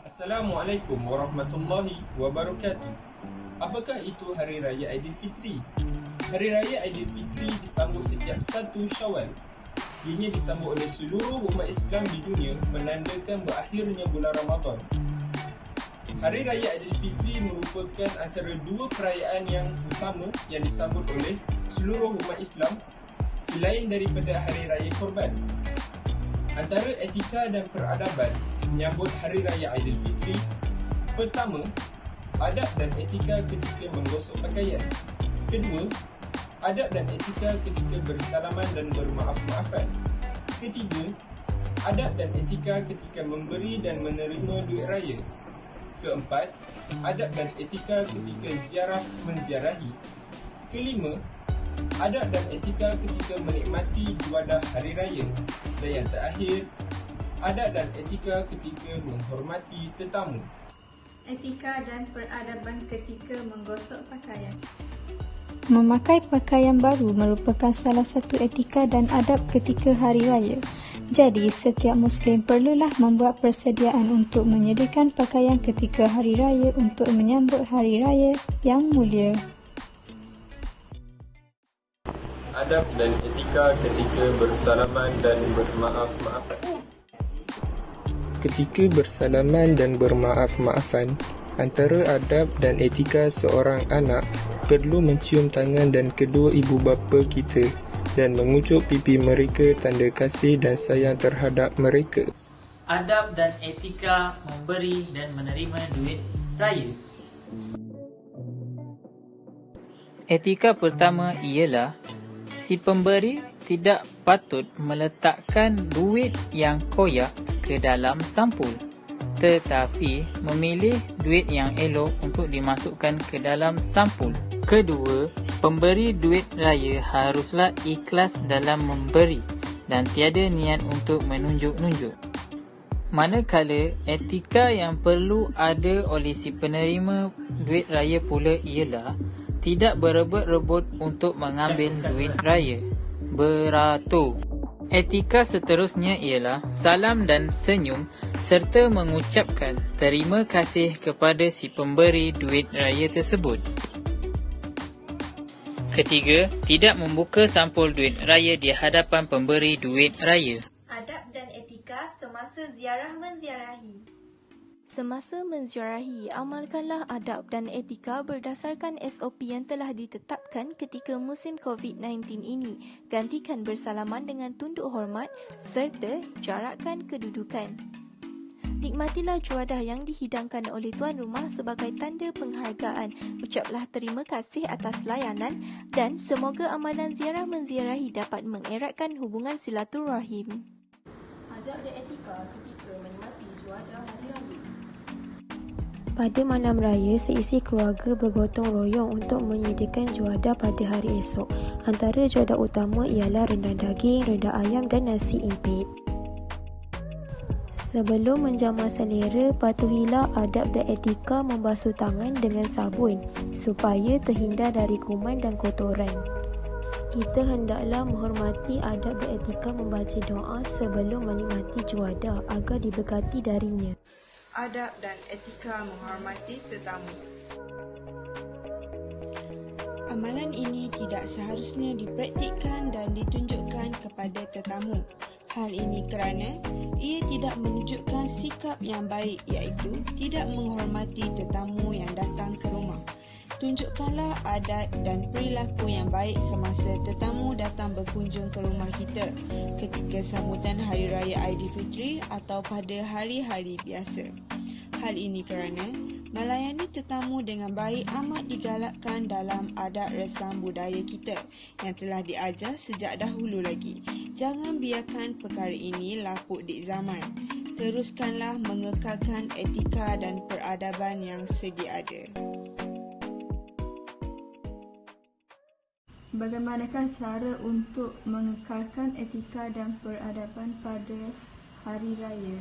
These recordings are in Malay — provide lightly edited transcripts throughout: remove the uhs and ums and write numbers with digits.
Assalamualaikum warahmatullahi wabarakatuh. Apakah itu Hari Raya Aidilfitri? Hari Raya Aidilfitri disambut setiap 1 Syawal. Ianya disambut oleh seluruh umat Islam di dunia menandakan berakhirnya bulan Ramadan. Hari Raya Aidilfitri merupakan antara dua perayaan yang utama yang disambut oleh seluruh umat Islam selain daripada Hari Raya Korban. Antara etika dan peradaban menyambut Hari Raya Aidilfitri: pertama, adab dan etika ketika menggosok pakaian. Kedua, adab dan etika ketika bersalaman dan bermaaf-maafan. Ketiga, adab dan etika ketika memberi dan menerima duit raya. Keempat, adab dan etika ketika ziarah menziarahi. Kelima, adab dan etika ketika menikmati juadah hari raya. Dan yang terakhir, adab dan etika ketika menghormati tetamu. Etika dan peradaban ketika menggosok pakaian. Memakai pakaian baru merupakan salah satu etika dan adab ketika hari raya. Jadi, setiap Muslim perlulah membuat persediaan untuk menyediakan pakaian ketika hari raya untuk menyambut hari raya yang mulia. Adab dan etika ketika bersalaman dan bermaaf-maafan. Ketika bersalaman dan bermaaf-maafan, antara adab dan etika seorang anak perlu mencium tangan dan kedua ibu bapa kita dan mengucuk pipi mereka tanda kasih dan sayang terhadap mereka. Adab dan etika memberi dan menerima duit raya. Etika pertama ialah si pemberi tidak patut meletakkan duit yang koyak ke dalam sampul, tetapi memilih duit yang elok untuk dimasukkan ke dalam sampul. Kedua, pemberi duit raya haruslah ikhlas dalam memberi dan tiada niat untuk menunjuk-nunjuk. Manakala etika yang perlu ada oleh si penerima duit raya pula ialah tidak berebut-rebut untuk mengambil duit raya. Beratur. Etika seterusnya ialah salam dan senyum serta mengucapkan terima kasih kepada si pemberi duit raya tersebut. Ketiga, tidak membuka sampul duit raya di hadapan pemberi duit raya. Adab dan etika semasa ziarah menziarahi. Semasa menziarahi, amalkanlah adab dan etika berdasarkan SOP yang telah ditetapkan ketika musim COVID-19 ini. Gantikan bersalaman dengan tunduk hormat serta jarakkan kedudukan. Nikmatilah juadah yang dihidangkan oleh tuan rumah sebagai tanda penghargaan. Ucaplah terima kasih atas layanan dan semoga amalan ziarah menziarahi dapat mengeratkan hubungan silaturahim. Adab dan etika ketika menikmati juadah hari raya. Pada malam raya, seisi keluarga bergotong royong untuk menyediakan juadah pada hari esok. Antara juadah utama ialah rendang daging, rendang ayam dan nasi impit. Sebelum menjamah selera, patuhilah adab dan etika membasuh tangan dengan sabun supaya terhindar dari kuman dan kotoran. Kita hendaklah menghormati adab dan etika membaca doa sebelum menikmati juadah agar diberkati darinya. Adab dan etika menghormati tetamu. Amalan ini tidak seharusnya dipraktikkan dan ditunjukkan kepada tetamu. Hal ini kerana ia tidak menunjukkan sikap yang baik, iaitu tidak menghormati tetamu yang datang ke rumah. Tunjukkanlah adat dan perilaku yang baik semasa tetamu datang berkunjung ke rumah kita ketika sambutan Hari Raya Aidilfitri atau pada hari-hari biasa. Hal ini kerana melayani tetamu dengan baik amat digalakkan dalam adat resam budaya kita yang telah diajar sejak dahulu lagi. Jangan biarkan perkara ini lapuk di zaman. Teruskanlah mengekalkan etika dan peradaban yang sedia ada. Bagaimanakah cara untuk mengekalkan etika dan peradaban pada hari raya?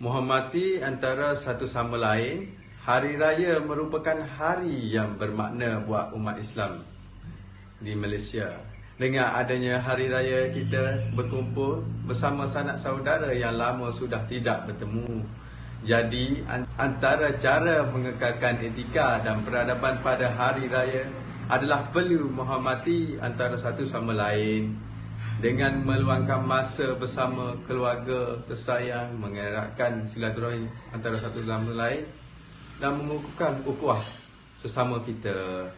Menghormati antara satu sama lain. Hari raya merupakan hari yang bermakna buat umat Islam di Malaysia. Dengan adanya hari raya, kita berkumpul bersama sanak saudara yang lama sudah tidak bertemu. Jadi, antara cara mengekalkan etika dan peradaban pada hari raya adalah perlu menghormati antara satu sama lain dengan meluangkan masa bersama keluarga tersayang, mengeratkan silaturahim antara satu sama lain dan mengukuhkan ukhuwah sesama kita.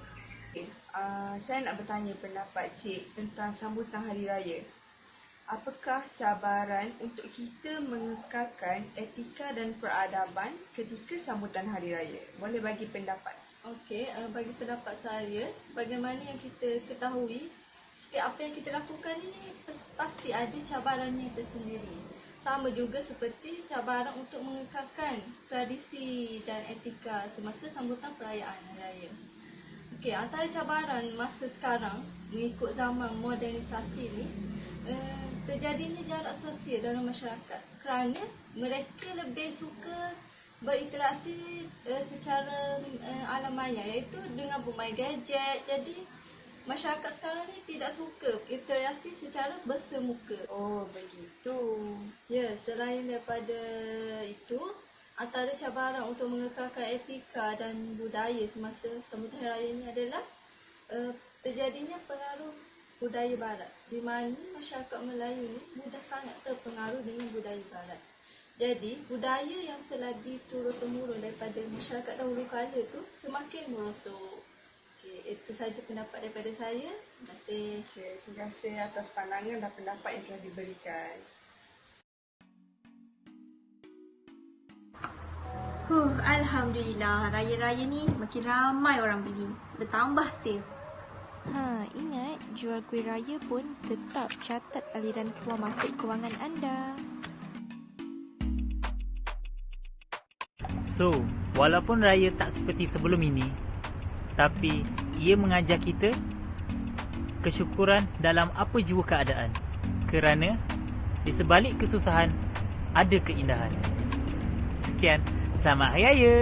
Saya nak bertanya pendapat Cik tentang sambutan Hari Raya. Apakah cabaran untuk kita mengekalkan etika dan peradaban ketika sambutan Hari Raya? Boleh bagi pendapat? Okey, bagi pendapat saya, sebagaimana yang kita ketahui, setiap apa yang kita lakukan ini pasti ada cabarannya tersendiri. Sama juga seperti cabaran untuk mengekalkan tradisi dan etika semasa sambutan perayaan Hari Raya. Okey, antara cabaran masa sekarang mengikut zaman modernisasi ni, terjadinya jarak sosial dalam masyarakat kerana mereka lebih suka berinteraksi secara alam maya, iaitu dengan bermain gadget. Jadi masyarakat sekarang ni tidak suka interaksi secara bersemuka. Oh, begitu. Ya, selain daripada itu, antara cabaran untuk mengekalkan etika dan budaya semasa sambutan raya ini adalah terjadinya pengaruh budaya barat, di mana masyarakat Melayu ni mudah sangat terpengaruh dengan budaya barat. Jadi, budaya yang telah diturun-temurun daripada masyarakat dahulu kala tu semakin merosot. Okey, itu saja pendapat daripada saya. Terima kasih. Okay, terima kasih atas pandangan dan pendapat yang telah diberikan. Alhamdulillah, raya-raya ni makin ramai orang beli. Bertambah sales. Ingat, jual kuih raya pun tetap catat aliran keluar masuk kewangan anda. So, walaupun raya tak seperti sebelum ini, tapi ia mengajar kita kesyukuran dalam apa jua keadaan. Kerana di sebalik kesusahan ada keindahan. Sekian, selamat Hari Raya!